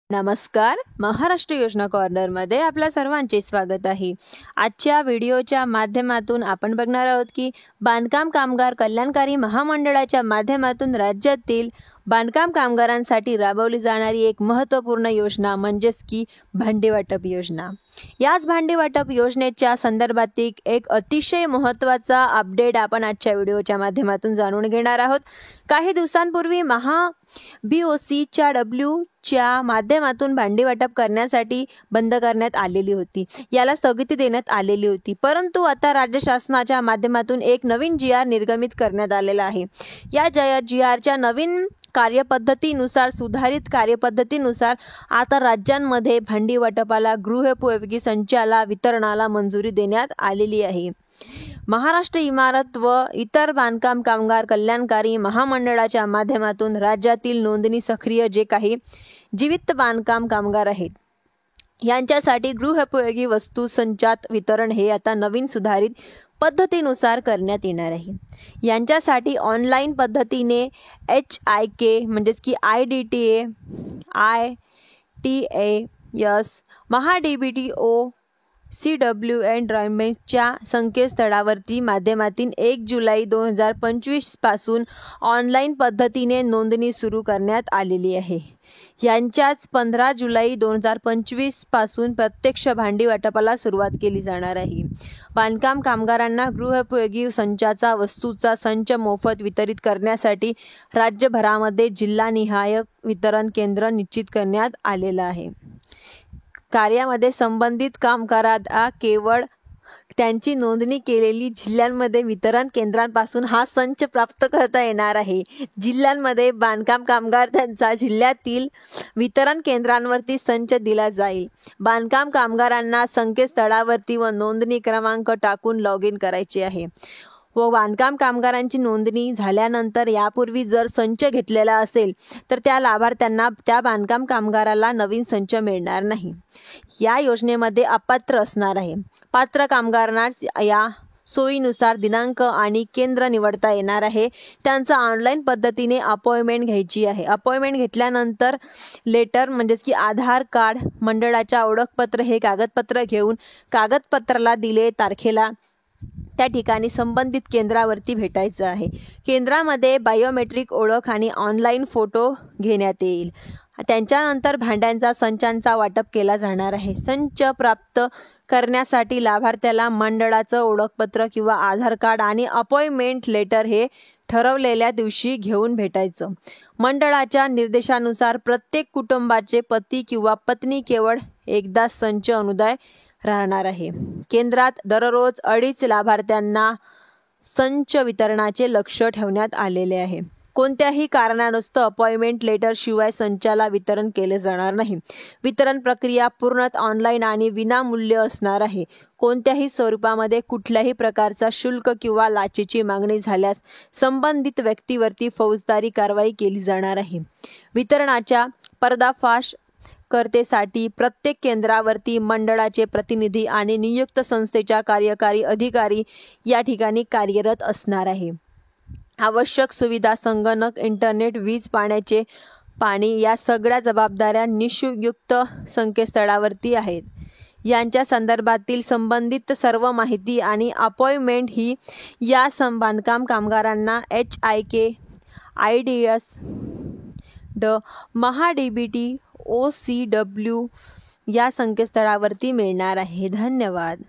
नमस्कार. महाराष्ट्र योजना कॉर्नरमध्ये आपल्या सर्वांचे स्वागत आहे. आजच्या व्हिडिओच्या माध्यमातून आपण बघणार आहोत की बांधकाम कामगार कल्याणकारी महामंडळाच्या माध्यमातून राज्यातील बांधकाम कामगारांसाठी राबवली जाणारी एक महत्त्वपूर्ण योजना म्हणजेच की भांडी वाटप योजना. याच भांडी वाटप योजनेच्या संदर्भातील एक अतिशय महत्त्वाचा अपडेट आपण आजच्या व्हिडिओच्या माध्यमातून जाणून घेणार आहोत. काही दिवसांपूर्वी BOCच्या च्या माध्यमातून भांडी वाटप करण्यासाठी बंद करण्यात आलेली होती. याला स्थगिती देण्यात आलेली होती. परंतु आता राज्य शासनाच्या माध्यमातून एक नवीन GR निर्गमित करण्यात आलेला आहे. या GRच्या नवीन कार्यपद्धतीनुसार सुधारित कार्यपद्धतीनुसार आता राज्यांमध्ये भांडी वाटपाला गृहोपयोगी संचाला वितरणाला मंजुरी देण्यात आलेली आहे. महाराष्ट्र इमारत व इतर बांधकाम कामगार कल्याणकारी महामंडळाच्या माध्यमातून राज्यातील नोंदणी सक्रिय जे काही जीवित बांधकाम कामगार आहेत यांच्यासाठी गृहोपयोगी वस्तू संचात वितरण हे आता नवीन सुधारित पद्धतीनुसार करण्यात येणार आहे. यांच्यासाठी ऑनलाईन पद्धतीने HIK म्हणजेच की IDTA, ITAS, MahaDBT, CWN ड्रायमेंटच्या संकेतस्थळावरती माध्यमातून 1 जुलै 2025 पासून ऑनलाईन पद्धतीने नोंदणी सुरू करण्यात आलेली आहे. यांच्याच 15 जुलै 2025 पासून प्रत्यक्ष भांडी वाटपाला सुरुवात केली जाणार आहे. बांधकाम कामगारांना गृहोपयोगी संचाचा वस्तूचा संच मोफत वितरित करण्यासाठी राज्यभरामध्ये जिल्हानिहाय वितरण केंद्र निश्चित करण्यात आलेलं आहे. कार्यामध्ये संबंधित कामगारांना केवळ त्यांची नोंदणी केलेली जिल्ह्यांमध्ये वितरण केंद्रांपासून हा संच प्राप्त करता येणार आहे. जिल्ह्यांमध्ये बांधकाम कामगार त्यांचा जिल्ह्यातील वितरण केंद्रांवरती संच दिला जाईल. बांधकाम कामगारांना संकेतस्थळावरती व नोंदणी क्रमांक टाकून लॉग इन करायचे आहे व बांधकाम कामगारांची नोंदणी झाल्यानंतर यापूर्वी जर संच घेतलेला असेल तर त्या लाभार्थ्यांना त्या बांधकाम कामगाराला नवीन संच मिळणार नाही. या योजनेमध्ये अपात्र असणार आहे. पात्र कामगारांना या सोयीनुसार दिनांक आणि केंद्र निवडता येणार आहे. त्यांचा ऑनलाईन पद्धतीने अपॉइंटमेंट घ्यायची आहे. अपॉइंटमेंट घेतल्यानंतर लेटर म्हणजेच की आधार कार्ड, मंडळाच्या ओळखपत्र हे कागदपत्र घेऊन कागदपत्राला दिले तारखेला त्या ठिकाणी संबंधित केंद्रावरती भेटायचं आहे. केंद्रामध्ये बायोमेट्रिक ओळख आणि ऑनलाईन फोटो घेण्यात येईल. त्यांच्यानंतर भांड्यांचा संचांचा वाटप केला जाणार आहे. संच प्राप्त करण्यासाठी लाभार्थ्याला मंडळाचं ओळखपत्र किंवा आधार कार्ड आणि अपॉइंटमेंट लेटर हे ठरवलेल्या दिवशी घेऊन भेटायचं. मंडळाच्या निर्देशानुसार प्रत्येक कुटुंबाचे पती किंवा पत्नी केवळ एकदा संच अनुदाय राहणार आहे. केंद्रात दररोज 2.5 लाभार्थ्यांना संच वितरणाचे लक्ष्य ठेवण्यात आलेले आहे. कोणत्याही कारणास्तव अपॉइंटमेंट लेटर शिवाय संचाला वितरण केले जाणार नाही. वितरण प्रक्रिया पूर्णतः ऑनलाईन आणि विनामूल्य असणार आहे. कोणत्याही स्वरूपामध्ये कुठल्याही प्रकारचा शुल्क किंवा लाचेची मागणी झाल्यास संबंधित व्यक्तीवरती फौजदारी कारवाई केली जाणार आहे. वितरणाच्या पर्दाफाश करतेसाठी प्रत्येक केंद्रावरती मंडळाचे प्रतिनिधी आणि नियुक्त संस्थेच्या कार्यकारी अधिकारी या ठिकाणी कार्यरत असणार आहे. आवश्यक सुविधा संगणक, इंटरनेट, वीज, पाणी या सगळ्या जबाबदाऱ्या निःशुल्क संकेतस्थळावरती आहेत. यांच्या संदर्भातील संबंधित सर्व माहिती आणि अपॉइंटमेंट ही या बांधकाम कामगारांना HIK, IDS, MahaDBT, OCW या संकेतस्थळावरती मिळणार आहे. धन्यवाद.